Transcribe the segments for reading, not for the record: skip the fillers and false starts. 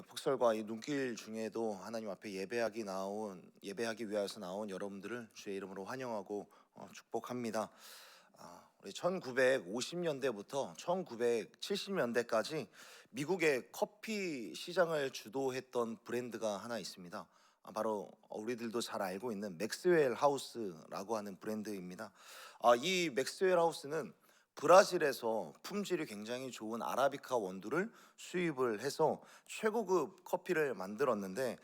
폭설과 이 눈길 중에도 하나님 앞에 예배하기 위해서 나온 여러분들을 주의 이름으로 환영하고 축복합니다. 우리 1950년대부터 1970년대까지 미국의 커피 시장을 주도했던 브랜드가 하나 있습니다. 바로 우리들도 잘 알고 있는 맥스웰 하우스라고 하는 브랜드입니다. 이 맥스웰 하우스는 브라질에서 품질이 굉장히 좋은 아라비카 원두를 수입을 해서 최고급 커피를 만들었는데,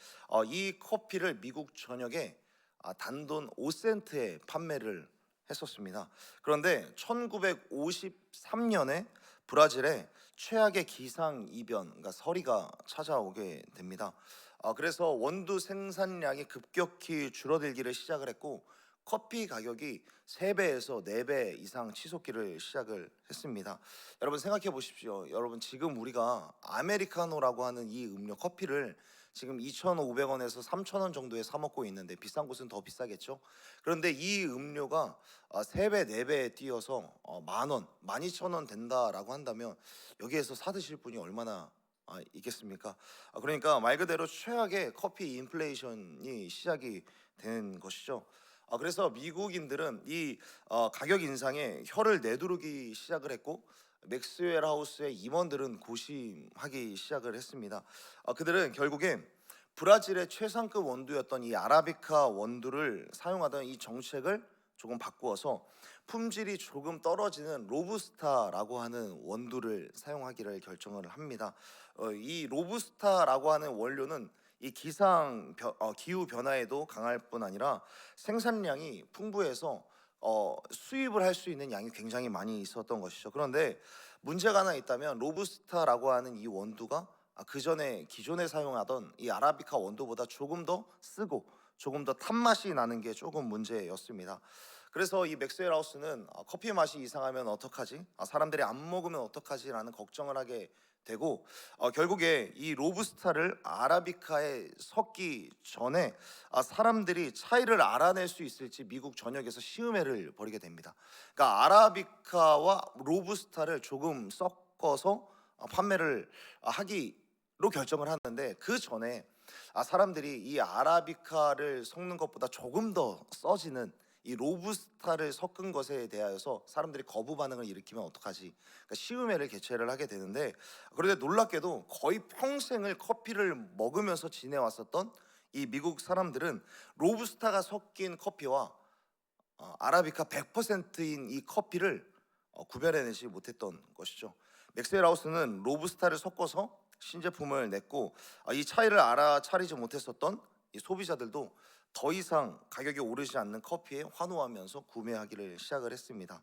이 커피를 미국 전역에 단돈 5센트에 판매를 했었습니다. 그런데 1953년에 브라질에 최악의 기상 이변, 그러니까 서리가 찾아오게 됩니다. 그래서 원두 생산량이 급격히 줄어들기를 시작을 했고, 커피 가격이 3배에서 4배 이상 치솟기를 시작을 했습니다. 여러분 생각해 보십시오. 여러분 지금 우리가 아메리카노라고 하는 이 음료 커피를 지금 2,500원에서 3,000원 정도에 사 먹고 있는데, 비싼 곳은 더 비싸겠죠. 그런데 이 음료가 3배, 4배에 뛰어서 만 원, 12,000원 된다라고 한다면 여기에서 사 드실 분이 얼마나 있겠습니까? 그러니까 말 그대로 최악의 커피 인플레이션이 시작이 된 것이죠. 그래서 미국인들은 이 가격 인상에 혀를 내두르기 시작을 했고, 맥스웰 하우스의 임원들은 고심하기 시작을 했습니다. 그들은 결국에 브라질의 최상급 원두였던 이 아라비카 원두를 사용하던 이 정책을 조금 바꾸어서 품질이 조금 떨어지는 로부스타라고 하는 원두를 사용하기를 결정을 합니다. 이 로부스타라고 하는 원료는 이 기후 변화에도 강할 뿐 아니라 생산량이 풍부해서 수입을 할 수 있는 양이 굉장히 많이 있었던 것이죠. 그런데 문제가 하나 있다면, 로부스타라고 하는 이 원두가 그 전에 기존에 사용하던 이 아라비카 원두보다 조금 더 쓰고 조금 더 탄맛이 나는 게 조금 문제였습니다. 그래서 이 맥스웰 하우스는 커피 맛이 이상하면 어떡하지? 사람들이 안 먹으면 어떡하지라는 걱정을 하게 되고, 결국에 이 로부스타를 아라비카에 섞기 전에 사람들이 차이를 알아낼 수 있을지 미국 전역에서 시음회를 벌이게 됩니다. 그러니까 아라비카와 로부스타를 조금 섞어서 판매를 하기로 결정을 하는데, 그 전에 사람들이 이 아라비카를 섞는 것보다 조금 더 써지는 이 로부스타를 섞은 것에 대하여서 사람들이 거부 반응을 일으키면 어떡하지? 그러니까 시음회를 개최를 하게 되는데, 그런데 놀랍게도 거의 평생을 커피를 먹으면서 지내왔었던 이 미국 사람들은 로부스타가 섞인 커피와 아라비카 100%인 이 커피를 구별해내지 못했던 것이죠. 맥스웰 하우스는 로부스타를 섞어서 신제품을 냈고, 이 차이를 알아차리지 못했었던 이 소비자들도 더 이상 가격이 오르지 않는 커피에 환호하면서 구매하기를 시작을 했습니다.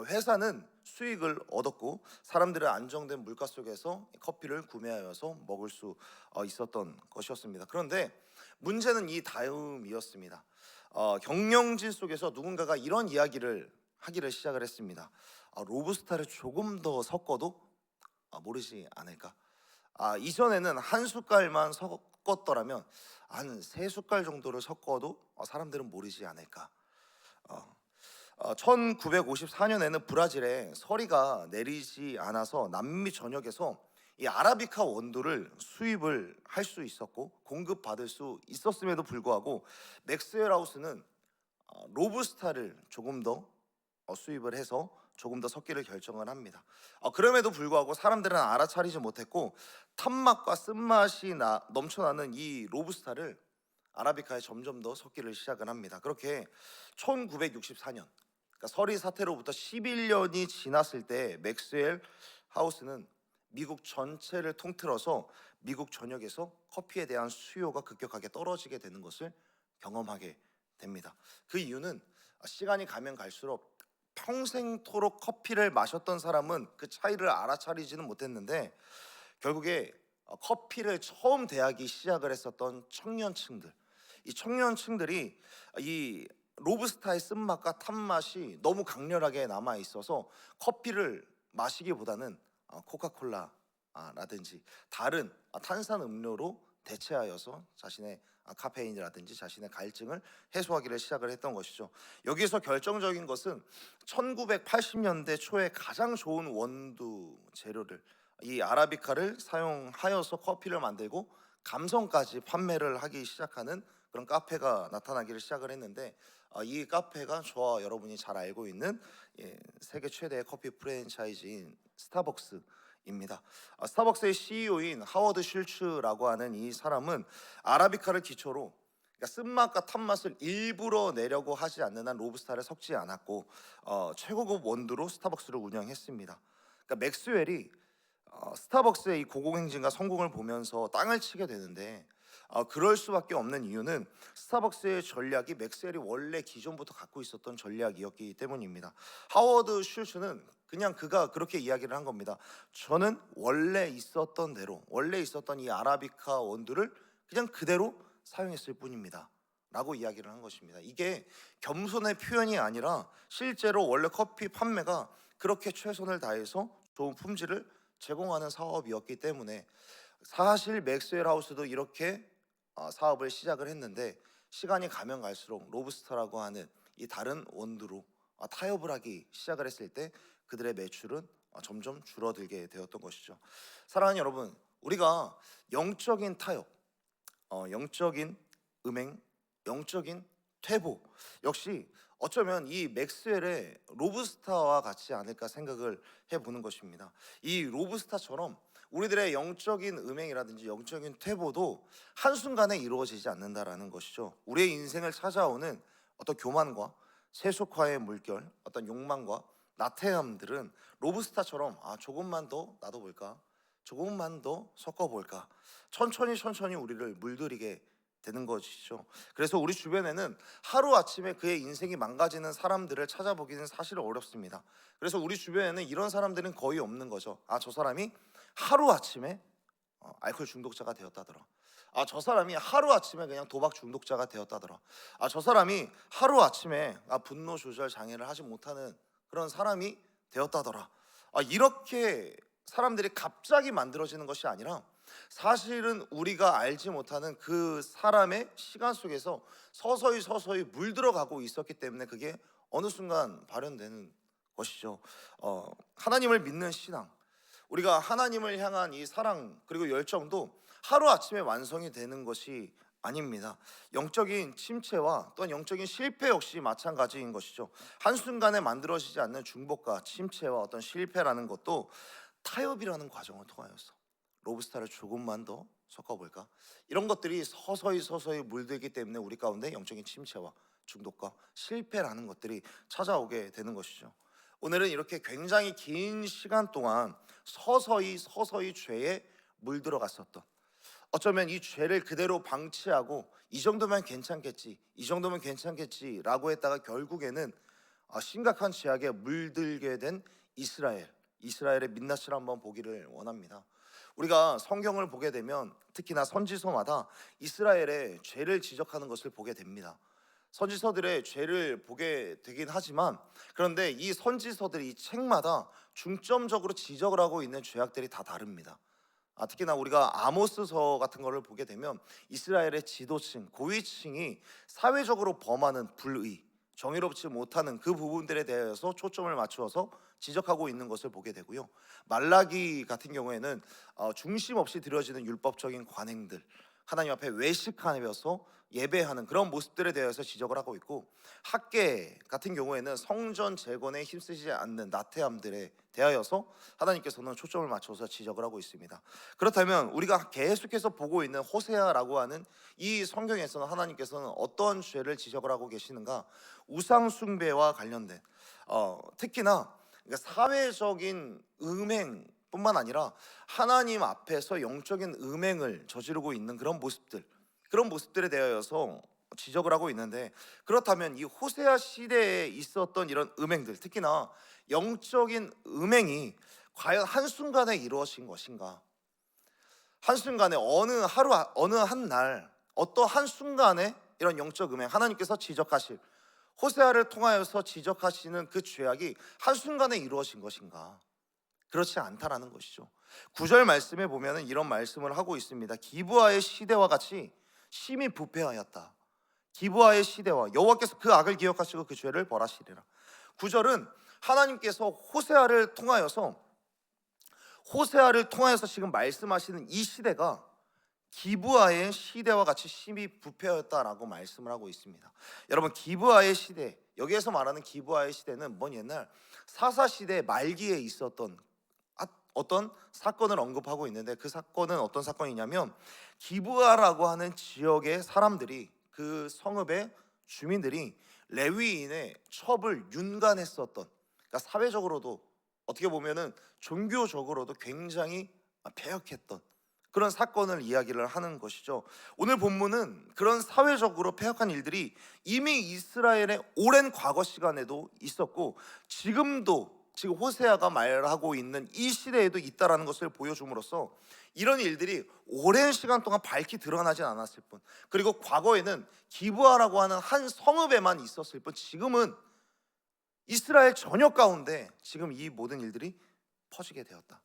회사는 수익을 얻었고, 사람들은 안정된 물가 속에서 커피를 구매하여서 먹을 수 있었던 것이었습니다. 그런데 문제는 이 다음이었습니다. 경영진 속에서 누군가가 이런 이야기를 하기를 시작을 했습니다. 로부스타를 조금 더 섞어도 모르지 않을까? 이전에는 한 숟갈만 섞었더라면 한 3숟갈 정도를 섞어도 사람들은 모르지 않을까? 1954년에는 브라질에 서리가 내리지 않아서 남미 전역에서 이 아라비카 원두를 수입을 할 수 있었고 공급받을 수 있었음에도 불구하고, 맥스웰 하우스는 로부스타를 조금 더 수입을 해서 조금 더 섞기를 결정을 합니다. 그럼에도 불구하고 사람들은 알아차리지 못했고, 탄맛과 쓴맛이 넘쳐나는 이 로부스타를 아라비카에 점점 더 섞기를 시작을 합니다. 그렇게 1964년, 그러니까 서리 사태로부터 11년이 지났을 때 맥스웰 하우스는 미국 전체를 통틀어서 미국 전역에서 커피에 대한 수요가 급격하게 떨어지게 되는 것을 경험하게 됩니다. 그 이유는 시간이 가면 갈수록 평생토록 커피를 마셨던 사람은 그 차이를 알아차리지는 못했는데, 결국에 커피를 처음 대하기 시작을 했었던 청년층들, 이 청년층들이 이 로부스타의 쓴맛과 탄맛이 너무 강렬하게 남아 있어서 커피를 마시기보다는 코카콜라라든지 다른 탄산 음료로 대체하여서 자신의 카페인이라든지 자신의 갈증을 해소하기를 시작을 했던 것이죠. 여기서 결정적인 것은 1980년대 초에 가장 좋은 원두 재료를 이 아라비카를 사용하여서 커피를 만들고 감성까지 판매를 하기 시작하는 그런 카페가 나타나기를 시작을 했는데, 이 카페가 저와 여러분이 잘 알고 있는 세계 최대의 커피 프랜차이즈인 스타벅스입니다. 스타벅스의 CEO인 하워드 슐츠라고 하는 이 사람은 아라비카를 기초로, 그러니까 쓴맛과 탄맛을 일부러 내려고 하지 않는 한 로부스타를 섞지 않았고 최고급 원두로 스타벅스를 운영했습니다. 그러니까 맥스웰이 스타벅스의 이 고공행진과 성공을 보면서 땅을 치게 되는데, 그럴 수밖에 없는 이유는 스타벅스의 전략이 맥스웰이 원래 기존부터 갖고 있었던 전략이었기 때문입니다. 하워드 슐츠는 그냥 그가 그렇게 이야기를 한 겁니다. 저는 원래 있었던 대로, 원래 있었던 이 아라비카 원두를 그냥 그대로 사용했을 뿐입니다 라고 이야기를 한 것입니다. 이게 겸손의 표현이 아니라 실제로 원래 커피 판매가 그렇게 최선을 다해서 좋은 품질을 제공하는 사업이었기 때문에, 사실 맥스웰 하우스도 이렇게 사업을 시작을 했는데, 시간이 가면 갈수록 로부스타라고 하는 이 다른 원두로 타협을 하기 시작을 했을 때 그들의 매출은 점점 줄어들게 되었던 것이죠. 사랑하는 여러분, 우리가 영적인 타협, 영적인 음행, 영적인 퇴보 역시 어쩌면 이 맥스웰의 로부스타와 같지 않을까 생각을 해보는 것입니다. 이 로부스타처럼 우리들의 영적인 음행이라든지 영적인 퇴보도 한순간에 이루어지지 않는다라는 것이죠. 우리의 인생을 찾아오는 어떤 교만과 세속화의 물결, 어떤 욕망과 나태함들은 로부스타처럼 조금만 더 놔둬볼까, 조금만 더 섞어볼까, 천천히 우리를 물들이게 되는 것이죠. 그래서 우리 주변에는 하루아침에 그의 인생이 망가지는 사람들을 찾아보기는 사실 어렵습니다. 그래서 우리 주변에는 이런 사람들은 거의 없는 거죠. 저 사람이 하루아침에 알코올 중독자가 되었다더라. 저 사람이 하루아침에 그냥 도박 중독자가 되었다더라. 저 사람이 하루아침에 분노 조절 장애를 하지 못하는 그런 사람이 되었다더라. 이렇게 사람들이 갑자기 만들어지는 것이 아니라, 사실은 우리가 알지 못하는 그 사람의 시간 속에서 서서히 물들어가고 있었기 때문에 그게 어느 순간 발현되는 것이죠. 하나님을 믿는 신앙, 우리가 하나님을 향한 이 사랑 그리고 열정도 하루아침에 완성이 되는 것이 아닙니다. 영적인 침체와 또한 영적인 실패 역시 마찬가지인 것이죠. 한순간에 만들어지지 않는 중복과 침체와 어떤 실패라는 것도 타협이라는 과정을 통하여서, 로브스타를 조금만 더 섞어볼까, 이런 것들이 서서히 물들기 때문에 우리 가운데 영적인 침체와 중독과 실패라는 것들이 찾아오게 되는 것이죠. 오늘은 이렇게 굉장히 긴 시간 동안 서서히 죄에 물들어갔었던, 어쩌면 이 죄를 그대로 방치하고 이 정도면 괜찮겠지라고 했다가 결국에는 심각한 죄악에 물들게 된 이스라엘의 민낯을 한번 보기를 원합니다. 우리가 성경을 보게 되면 특히나 선지서마다 이스라엘의 죄를 지적하는 것을 보게 됩니다. 선지서들의 죄를 보게 되긴 하지만, 그런데 이 선지서들이 이 책마다 중점적으로 지적을 하고 있는 죄악들이 다 다릅니다. 특히나 우리가 아모스서 같은 거를 보게 되면 이스라엘의 지도층, 고위층이 사회적으로 범하는 불의, 정의롭지 못하는 그 부분들에 대해서 초점을 맞추어서 지적하고 있는 것을 보게 되고요. 말라기 같은 경우에는 중심 없이 드려지는 율법적인 관행들, 하나님 앞에 외식하면서 예배하는 그런 모습들에 대해서 지적을 하고 있고, 학계 같은 경우에는 성전 재건에 힘쓰지 않는 나태함들에 대하여서 하나님께서는 초점을 맞춰서 지적을 하고 있습니다. 그렇다면 우리가 계속해서 보고 있는 호세아라고 하는 이 성경에서는 하나님께서는 어떤 죄를 지적을 하고 계시는가? 우상 숭배와 관련된 특히나 그러니까 사회적인 음행뿐만 아니라 하나님 앞에서 영적인 음행을 저지르고 있는 그런 모습들에 대하여서 지적을 하고 있는데, 그렇다면 이 호세아 시대에 있었던 이런 음행들, 특히나 영적인 음행이 과연 한순간에 이루어진 것인가? 한순간에 어느 한 날 어떠한 한순간에 이런 영적 음행, 하나님께서 지적하실, 호세아를 통하여서 지적하시는 그 죄악이 한순간에 이루어진 것인가? 그렇지 않다라는 것이죠. 9절 말씀에 보면은 이런 말씀을 하고 있습니다. 기브아의 시대와 같이 심히 부패하였다. 기브아의 시대와 여호와께서 그 악을 기억하시고 그 죄를 벌하시리라. 9절은 하나님께서 호세아를 통하여서 호세아를 통하여서 지금 말씀하시는 이 시대가 기브아의 시대와 같이 심히 부패하였다라고 말씀을 하고 있습니다. 여러분, 기브아의 시대, 여기에서 말하는 기브아의 시대는 먼 옛날 사사 시대 말기에 있었던 어떤 사건을 언급하고 있는데, 그 사건은 어떤 사건이냐면 기브아라고 하는 지역의 사람들이, 그 성읍의 주민들이 레위인의 첩을 윤관했었던, 그러니까 사회적으로도 어떻게 보면은 종교적으로도 굉장히 패역했던 그런 사건을 이야기를 하는 것이죠. 오늘 본문은 그런 사회적으로 패역한 일들이 이미 이스라엘의 오랜 과거 시간에도 있었고, 지금 호세아가 말하고 있는 이 시대에도 있다라는 것을 보여줌으로써 이런 일들이 오랜 시간 동안 밝히 드러나진 않았을 뿐, 그리고 과거에는 기브아라고 하는 한 성읍에만 있었을 뿐, 지금은 이스라엘 전역 가운데 지금 이 모든 일들이 퍼지게 되었다.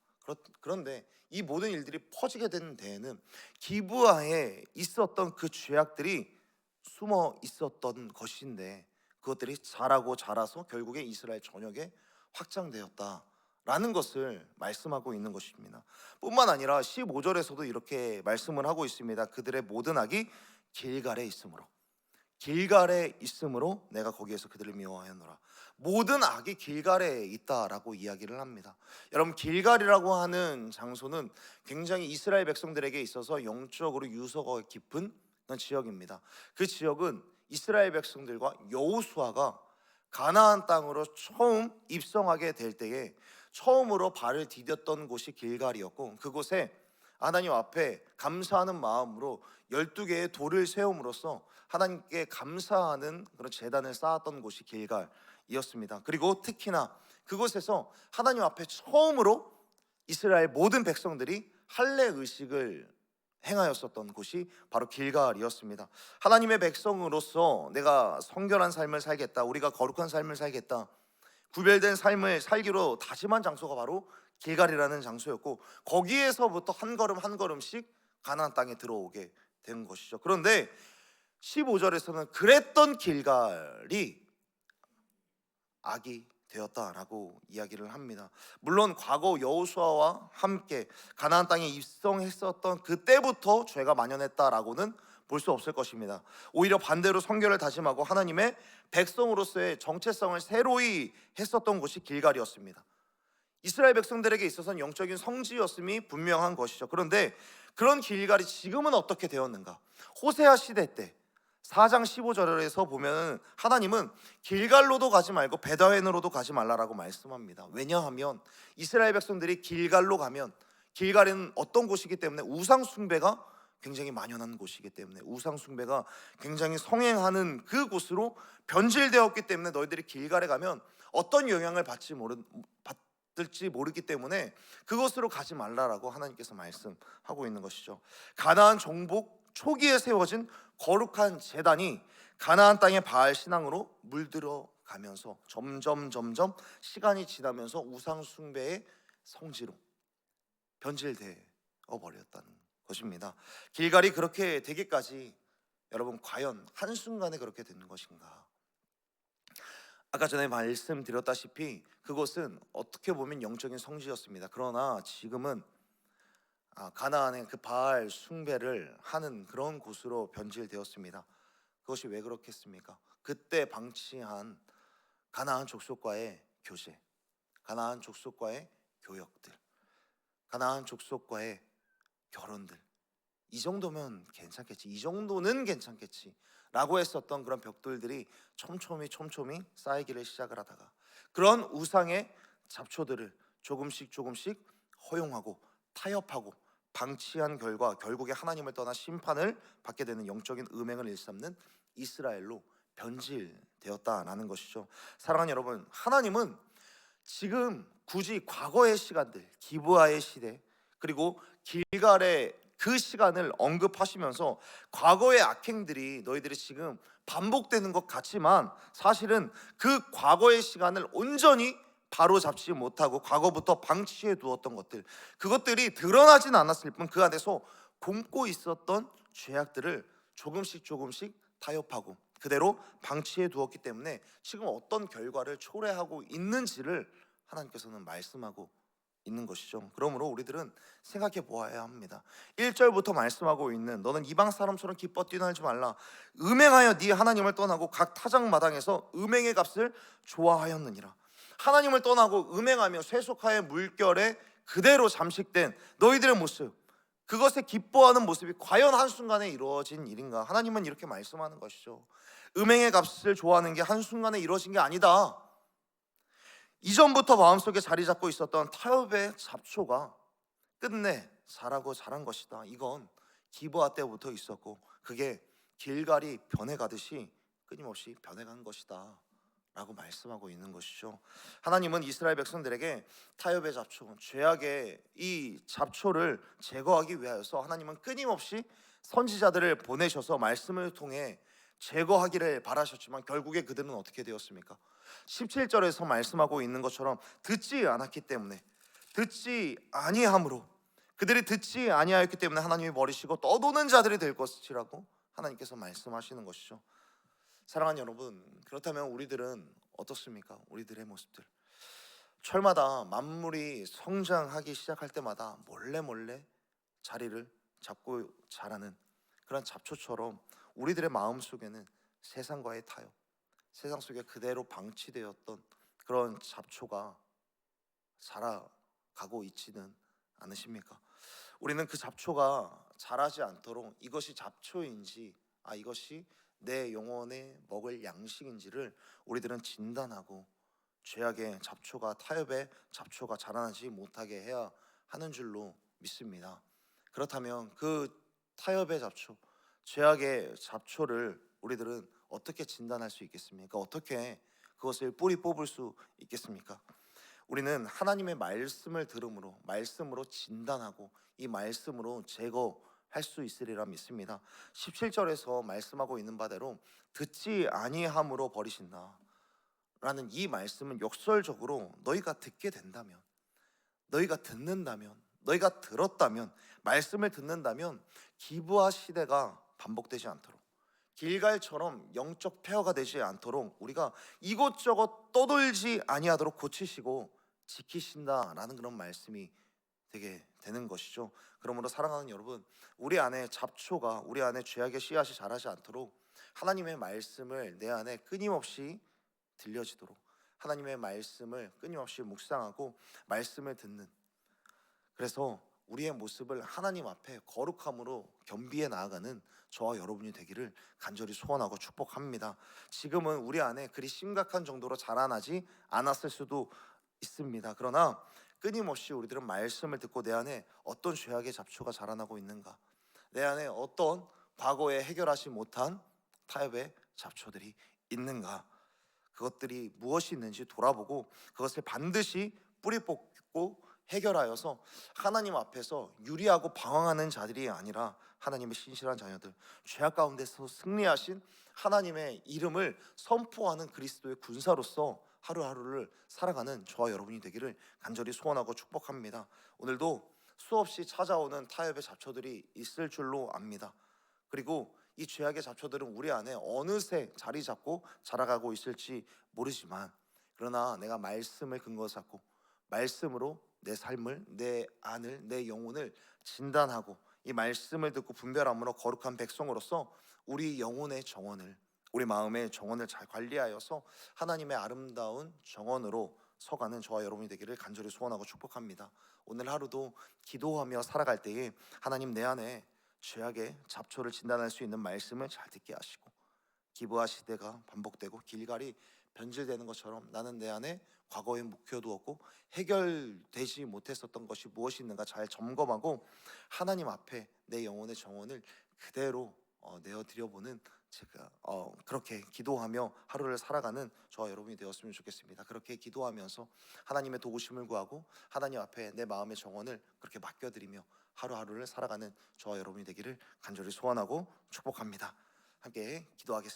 그런데 이 모든 일들이 퍼지게 된 데에는 기브아에 있었던 그 죄악들이 숨어 있었던 것인데, 그것들이 자라서 결국에 이스라엘 전역에 확장되었다라는 것을 말씀하고 있는 것입니다. 뿐만 아니라 15절에서도 이렇게 말씀을 하고 있습니다. 그들의 모든 악이 길갈에 있으므로 내가 거기에서 그들을 미워하였노라. 모든 악이 길갈에 있다라고 이야기를 합니다. 여러분, 길갈이라고 하는 장소는 굉장히 이스라엘 백성들에게 있어서 영적으로 유서가 깊은 그런 지역입니다. 그 지역은 이스라엘 백성들과 여호수아가 가나안 땅으로 처음 입성하게 될 때에 처음으로 발을 디뎠던 곳이 길갈이었고, 그곳에 하나님 앞에 감사하는 마음으로 12개의 돌을 세움으로써 하나님께 감사하는 그런 제단을 쌓았던 곳이 길갈이었습니다. 그리고 특히나 그곳에서 하나님 앞에 처음으로 이스라엘 모든 백성들이 할례 의식을 행하였었던 곳이 바로 길갈이었습니다. 하나님의 백성으로서 내가 성결한 삶을 살겠다, 우리가 거룩한 삶을 살겠다, 구별된 삶을 살기로 다짐한 장소가 바로 길갈이라는 장소였고, 거기에서부터 한 걸음 한 걸음씩 가나안 땅에 들어오게 된 것이죠. 그런데 15절에서는 그랬던 길갈이 악이 되었다라고 이야기를 합니다. 물론 과거 여호수아와 함께 가나안 땅에 입성했었던 그때부터 죄가 만연했다라고는 볼 수 없을 것입니다. 오히려 반대로 성결을 다짐하고 하나님의 백성으로서의 정체성을 새로이 했었던 곳이 길갈이었습니다. 이스라엘 백성들에게 있어서는 영적인 성지였음이 분명한 것이죠. 그런데 그런 길갈이 지금은 어떻게 되었는가? 호세아 시대 때 4장 15절에서 보면 하나님은 길갈로도 가지 말고 베다웬으로도 가지 말라라고 말씀합니다. 왜냐하면 이스라엘 백성들이 길갈로 가면, 길갈은 어떤 곳이기 때문에 우상 숭배가 굉장히 만연한 곳이기 때문에, 우상 숭배가 굉장히 성행하는 그 곳으로 변질되었기 때문에 너희들이 길갈에 가면 어떤 영향을 받을지 모르기 때문에 그곳으로 가지 말라라고 하나님께서 말씀하고 있는 것이죠. 가나안 정복 초기에 세워진 거룩한 제단이 가나안 땅의 바알 신앙으로 물들어 가면서 점점 시간이 지나면서 우상 숭배의 성지로 변질되어 버렸다는 것입니다. 길갈이 그렇게 되기까지 여러분, 과연 한순간에 그렇게 되는 것인가? 아까 전에 말씀드렸다시피 그것은 어떻게 보면 영적인 성지였습니다. 그러나 지금은 가나안의 그 바알 숭배를 하는 그런 곳으로 변질되었습니다. 그것이 왜 그렇겠습니까? 그때 방치한 가나안 족속과의 교제, 가나안 족속과의 교역들, 가나안 족속과의 결혼들, 이 정도면 괜찮겠지, 이 정도는 괜찮겠지 라고 했었던 그런 벽돌들이 촘촘히 쌓이기를 시작을 하다가 그런 우상의 잡초들을 조금씩 허용하고 타협하고 방치한 결과 결국에 하나님을 떠나 심판을 받게 되는 영적인 음행을 일삼는 이스라엘로 변질되었다라는 것이죠. 사랑하는 여러분, 하나님은 지금 굳이 과거의 시간들, 기브아의 시대, 그리고 길갈의 그 시간을 언급하시면서 과거의 악행들이 너희들이 지금 반복되는 것 같지만 사실은 그 과거의 시간을 온전히 바로잡지 못하고 과거부터 방치해 두었던 것들, 그것들이 드러나진 않았을 뿐 그 안에서 곪고 있었던 죄악들을 조금씩 타협하고 그대로 방치해 두었기 때문에 지금 어떤 결과를 초래하고 있는지를 하나님께서는 말씀하고 있는 것이죠. 그러므로 우리들은 생각해 보아야 합니다. 1절부터 말씀하고 있는 너는 이방 사람처럼 기뻐 뛰어놀지 말라. 음행하여 네 하나님을 떠나고 각 타작마당에서 음행의 값을 좋아하였느니라. 하나님을 떠나고 음행하며 세속화의 물결에 그대로 잠식된 너희들의 모습, 그것에 기뻐하는 모습이 과연 한순간에 이루어진 일인가? 하나님은 이렇게 말씀하는 것이죠. 음행의 값을 좋아하는 게 한순간에 이루어진 게 아니다. 이전부터 마음속에 자리 잡고 있었던 타협의 잡초가 끝내 자라고 자란 것이다. 이건 기브아 때부터 있었고 그게 길갈이 변해가듯이 끊임없이 변해간 것이다 라고 말씀하고 있는 것이죠. 하나님은 이스라엘 백성들에게 타협의 잡초, 죄악의 이 잡초를 제거하기 위하여서 하나님은 끊임없이 선지자들을 보내셔서 말씀을 통해 제거하기를 바라셨지만 결국에 그들은 어떻게 되었습니까? 17절에서 말씀하고 있는 것처럼 듣지 않았기 때문에, 듣지 아니함으로, 그들이 듣지 아니하였기 때문에 하나님이 버리시고 떠도는 자들이 될 것이라고 하나님께서 말씀하시는 것이죠. 사랑하는 여러분, 그렇다면 우리들은 어떻습니까? 우리들의 모습들, 철마다 만물이 성장하기 시작할 때마다 몰래 몰래 자리를 잡고 자라는 그런 잡초처럼 우리들의 마음 속에는 세상과의 타협, 세상 속에 그대로 방치되었던 그런 잡초가 자라가고 있지는 않으십니까? 우리는 그 잡초가 자라지 않도록 이것이 잡초인지, 이것이 내 영혼에 먹을 양식인지를 우리들은 진단하고 죄악의 잡초가, 타협의 잡초가 자라나지 못하게 해야 하는 줄로 믿습니다. 그렇다면 그 타협의 잡초, 죄악의 잡초를 우리들은 어떻게 진단할 수 있겠습니까? 어떻게 그것을 뿌리 뽑을 수 있겠습니까? 우리는 하나님의 말씀을 들음으로, 말씀으로 진단하고 이 말씀으로 제거할 수 있으리라 믿습니다. 17절에서 말씀하고 있는 바대로 듣지 아니함으로 버리신다 라는 이 말씀은 역설적으로 너희가 듣게 된다면, 너희가 듣는다면, 너희가 들었다면, 말씀을 듣는다면 기브아 시대가 반복되지 않도록, 길갈처럼 영적 폐허가 되지 않도록 우리가 이곳저곳 떠돌지 아니하도록 고치시고 지키신다라는 그런 말씀이 되게 되는 것이죠. 그러므로 사랑하는 여러분, 우리 안에 잡초가, 우리 안에 죄악의 씨앗이 자라지 않도록 하나님의 말씀을 내 안에 끊임없이 들려지도록, 하나님의 말씀을 끊임없이 묵상하고 말씀을 듣는, 그래서 우리의 모습을 하나님 앞에 거룩함으로 겸비해 나아가는 저와 여러분이 되기를 간절히 소원하고 축복합니다. 지금은 우리 안에 그리 심각한 정도로 자라나지 않았을 수도 있습니다. 그러나 끊임없이 우리들은 말씀을 듣고 내 안에 어떤 죄악의 잡초가 자라나고 있는가, 내 안에 어떤 과거에 해결하지 못한 타협의 잡초들이 있는가, 그것들이 무엇이 있는지 돌아보고 그것을 반드시 뿌리 뽑고 해결하여서 하나님 앞에서 유리하고 방황하는 자들이 아니라 하나님의 신실한 자녀들, 죄악 가운데서 승리하신 하나님의 이름을 선포하는 그리스도의 군사로서 하루하루를 살아가는 저와 여러분이 되기를 간절히 소원하고 축복합니다. 오늘도 수없이 찾아오는 타협의 잡초들이 있을 줄로 압니다. 그리고 이 죄악의 잡초들은 우리 안에 어느새 자리 잡고 자라가고 있을지 모르지만, 그러나 내가 말씀을 근거 잡고 말씀으로 내 삶을, 내 안을, 내 영혼을 진단하고 이 말씀을 듣고 분별함으로 거룩한 백성으로서 우리 영혼의 정원을, 우리 마음의 정원을 잘 관리하여서 하나님의 아름다운 정원으로 서가는 저와 여러분이 되기를 간절히 소원하고 축복합니다. 오늘 하루도 기도하며 살아갈 때에 하나님 내 안에 죄악의 잡초를 진단할 수 있는 말씀을 잘 듣게 하시고, 기브아 시대가 반복되고 길갈이 변질되는 것처럼 나는 내 안에 과거에 묵혀두었고 해결되지 못했었던 것이 무엇이 있는가 잘 점검하고 하나님 앞에 내 영혼의 정원을 그대로 내어드려보는, 제가 그렇게 기도하며 하루를 살아가는 저와 여러분이 되었으면 좋겠습니다. 그렇게 기도하면서 하나님의 도우심을 구하고 하나님 앞에 내 마음의 정원을 그렇게 맡겨드리며 하루하루를 살아가는 저와 여러분이 되기를 간절히 소원하고 축복합니다. 함께 기도하겠습니다.